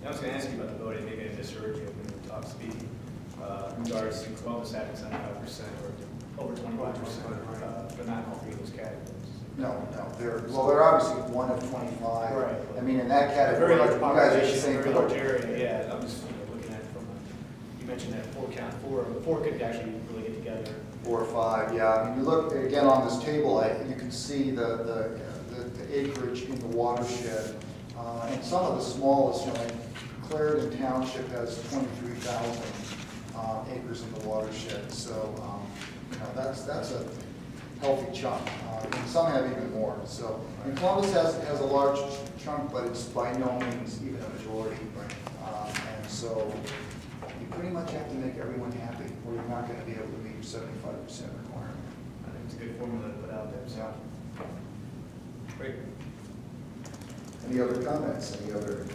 I was going to ask you about the voting, maybe I misheard you when you talked speaking, in regards to Columbus having 75% or over 25%, but not in all three of those categories. No, they're obviously one of 25. Right. I mean, in that category, Very large you guys are the population, same very large boat. area, yeah. I'm just looking at it from, you mentioned that four could actually really get together. 4 or 5, yeah. I mean, you look again on this table, you can see the acreage in the watershed. And some of the smallest, like Clarendon Township has 23,000 acres in the watershed. So, that's a healthy chunk. And some have even more. So, and Columbus has a large chunk, but it's by no means even a majority. And so, you pretty much have to make everyone happy, or you're not going to be able to meet your 75% requirement. I think it's a good formula to put out there. So. Yeah. Great. Any other comments? Any other?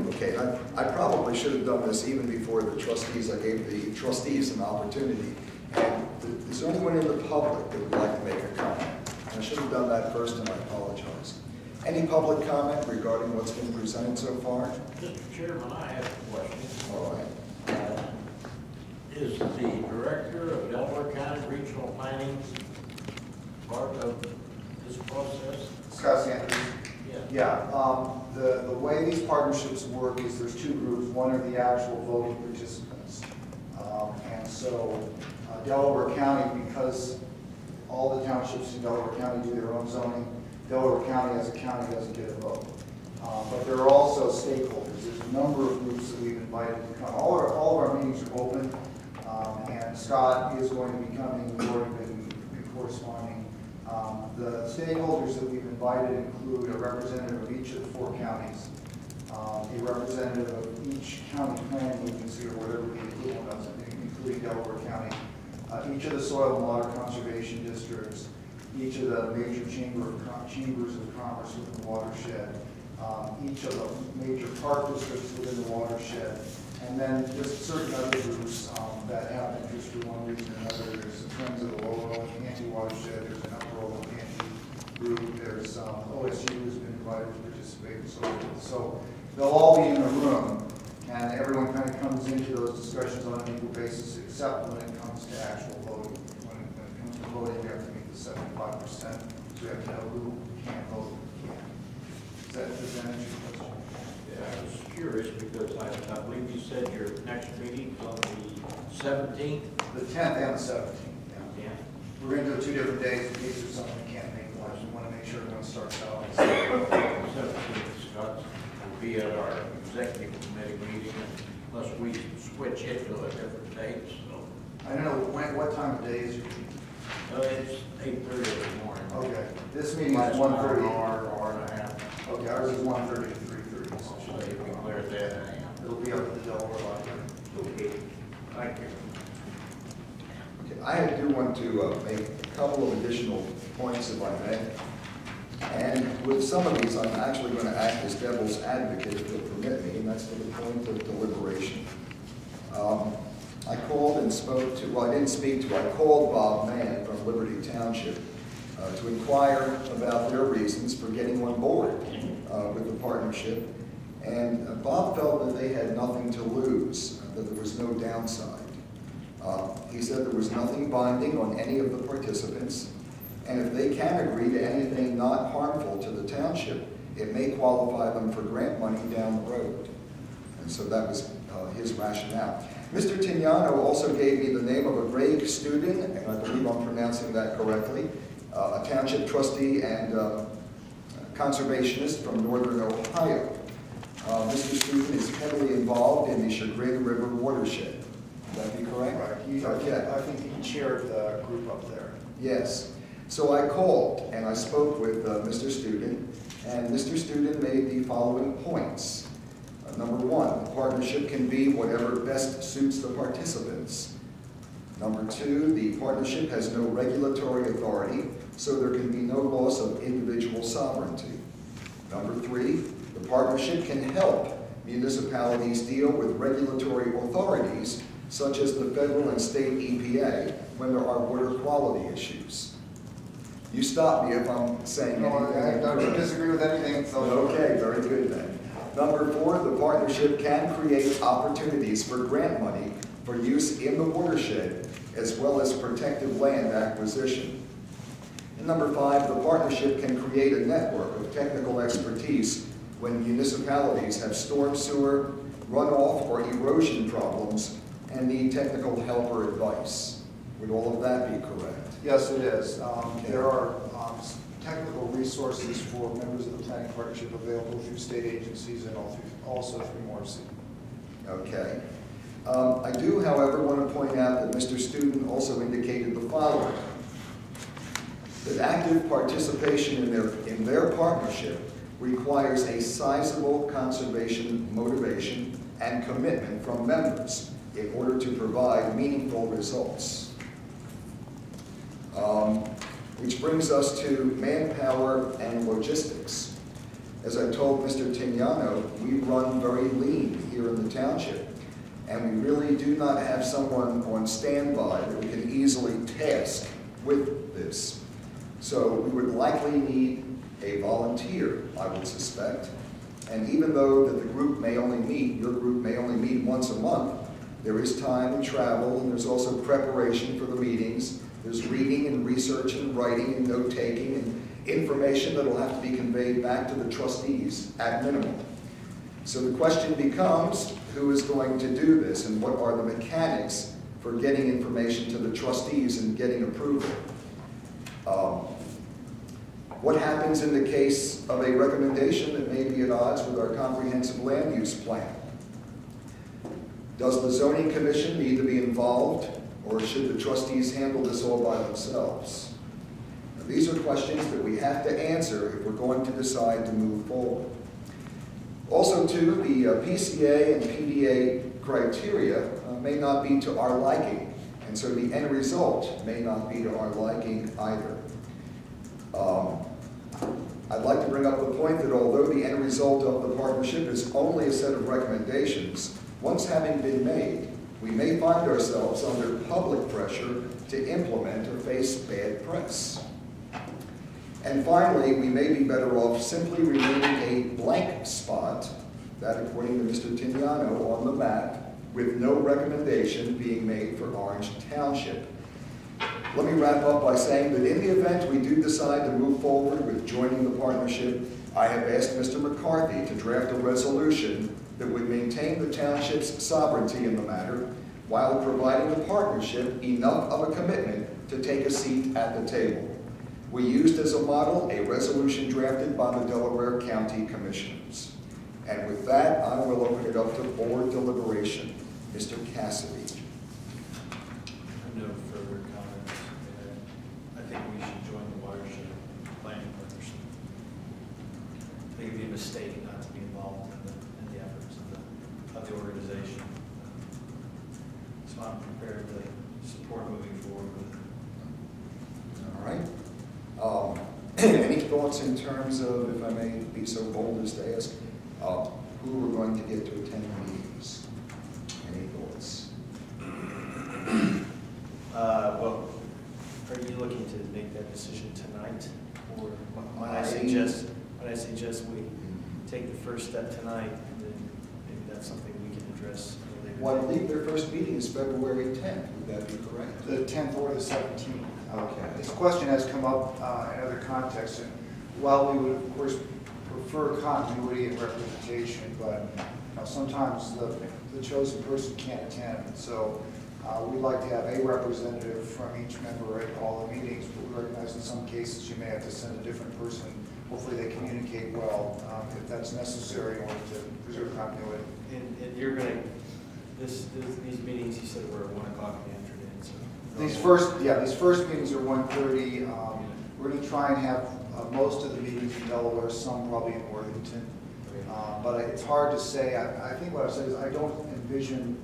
Okay, I probably should have done this even before the trustees. I gave the trustees an opportunity. And is there anyone in the public that would like to make a comment? I should have done that first, and I apologize. Any public comment regarding what's been presented so far? Mr. Chairman, I have a question. All right. Is the Director of Delaware County Regional Planning part of this process? Scott Sanders. Yeah. Yeah. The way these partnerships work is there's two groups. One are the actual voting participants. And so Delaware County, because all the townships in Delaware County do their own zoning, Delaware County as a county doesn't get a vote. But there are also stakeholders. There's a number of groups that we've invited to come. All of our meetings are open, and Scott is going to be coming. We've already been corresponding. The stakeholders that we've invited include a representative of each of the 4 counties, a representative of each county planning agency, or whatever the equivalent of it, including Delaware County, each of the soil and water conservation districts, each of the major chambers of commerce within the watershed, each of the major park districts within the watershed, and then just certain other groups that have interest for one reason or another. There's the Friends of the Lower Olentangy Watershed, there's an Upper Olentangy group, there's OSU has been invited to participate, and so forth. So they'll all be in a room, and everyone kind of comes into those discussions on an equal basis, except when it comes to actual voting. When it comes to voting, you have to meet the 75%, so you have to know who can vote and who can't. Does that answer your question? Yeah, I was curious because I believe you said your next meeting is on the 17th. The 10th and the 17th. Yeah. We're going to do 2 different days in case there's someone who can't make one. We want to make sure everyone starts out. 17th, Scott, will be at our executive committee meeting unless we switch it to a different date. So I don't know, what time of day is your meeting? it's 8:30 in the morning. Okay, this meeting is Last 1:30. hour and a half. Okay, ours is 1:30 to 3:30. So if we clear that, It'll be up at the Delaware Library. okay. Thank you. Okay, I do want to make a couple of additional points, if I may. And with some of these, I'm actually going to act as devil's advocate, if you'll permit me, and that's for the point of deliberation. I called and spoke to, well, I didn't speak to, I called Bob Mann from Liberty Township to inquire about their reasons for getting on board with the partnership. And Bob felt that they had nothing to lose, that there was no downside. He said there was nothing binding on any of the participants, and if they can agree to anything not harmful to the township, it may qualify them for grant money down the road. And so that was his rationale. Mr. Tignano also gave me the name of a Greg Studin, and I believe I'm pronouncing that correctly, a township trustee and conservationist from Northern Ohio. Mr. Studin is heavily involved in the Chagrin River watershed. Would that be correct? Right. I think he chaired the group up there. Yes. So I called and I spoke with Mr. Studin, and Mr. Studin made the following points. Number 1, the partnership can be whatever best suits the participants. Number 2, the partnership has no regulatory authority, so there can be no loss of individual sovereignty. Number 3, the partnership can help municipalities deal with regulatory authorities, such as the federal and state EPA, when there are water quality issues. You stop me if I'm saying anything. I don't disagree with anything. So okay, very good then. Number 4, the partnership can create opportunities for grant money for use in the watershed, as well as protected land acquisition. And number 5, the partnership can create a network of technical expertise when municipalities have storm sewer, runoff, or erosion problems and need technical help or advice. Would all of that be correct? Yes, it is. There are technical resources for members of the planning partnership available through state agencies and also through Morrissey. Okay. I do, however, want to point out that Mr. Student also indicated the following: that active participation in their partnership requires a sizable conservation motivation and commitment from members in order to provide meaningful results. Which brings us to manpower and logistics. As I told Mr. Tignano, we run very lean here in the township, and we really do not have someone on standby that we can easily task with this. So we would likely need a volunteer, I would suspect. And even though that the group may only meet, your group may only meet once a month, there is time and travel, and there's also preparation for the meetings. There's reading and research and writing and note-taking and information that will have to be conveyed back to the trustees at minimum. So the question becomes, who is going to do this, and what are the mechanics for getting information to the trustees and getting approval? What happens in the case of a recommendation that may be at odds with our comprehensive land use plan? Does the zoning commission need to be involved, or should the trustees handle this all by themselves? Now, these are questions that we have to answer if we're going to decide to move forward. Also, too, the PCA and PDA criteria may not be to our liking, and so the end result may not be to our liking either. I'd like to bring up the point that although the end result of the partnership is only a set of recommendations, once having been made, we may find ourselves under public pressure to implement or face bad press. And finally, we may be better off simply remaining a blank spot, that according to Mr. Tignano, on the map, with no recommendation being made for Orange Township. Let me wrap up by saying that in the event we do decide to move forward with joining the partnership, I have asked Mr. McCarthy to draft a resolution that would maintain the township's sovereignty in the matter while providing the partnership enough of a commitment to take a seat at the table. We used as a model a resolution drafted by the Delaware County Commissioners. And with that, I will open it up to board deliberation. Mr. Cassidy. No further comments. I think we should join the watershed planning partnership. I think it'd be a mistake not to be involved in the efforts of the organization. So I'm prepared to support moving forward with it. All right. Any thoughts in terms of, if I may be so bold as to ask, who we're going to get to attend the meetings? Any thoughts? Well, are you looking to make that decision tonight? Or when I suggest we take the first step tonight, and then maybe that's something we can address later. Well, I believe their first meeting is February 10th. Would that be correct? The 10th or the 17th. Okay. This question has come up in other contexts, and while we would, of course, prefer continuity and representation, but sometimes the chosen person can't attend. So we'd like to have a representative from each member at all the meetings, but we recognize in some cases you may have to send a different person. Hopefully they communicate well if that's necessary in order to preserve continuity. And you're going to, these meetings, you said were at 1 o'clock in the afternoon. So These first meetings are 1:30. We're going to try and have most of the meetings in Delaware, some probably in Worthington. But it's hard to say. I think what I said is I don't envision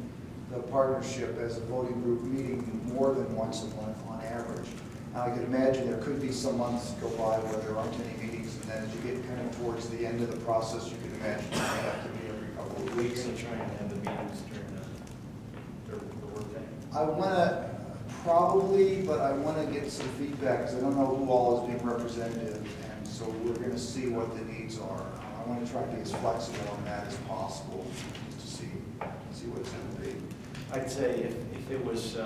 the partnership as a voting group meeting more than once a month on average. Now, I can imagine there could be some months go by where there aren't any meetings, and then as you get kind of towards the end of the process, you can imagine you may have to meet every couple of weeks. We're going to try and have the meetings during the workday. I want to probably, but I want to get some feedback because I don't know who all is being represented, and so we're going to see what the needs are. I want want to try to be as flexible on that as possible, just to see what it's going to be. I'd say if it was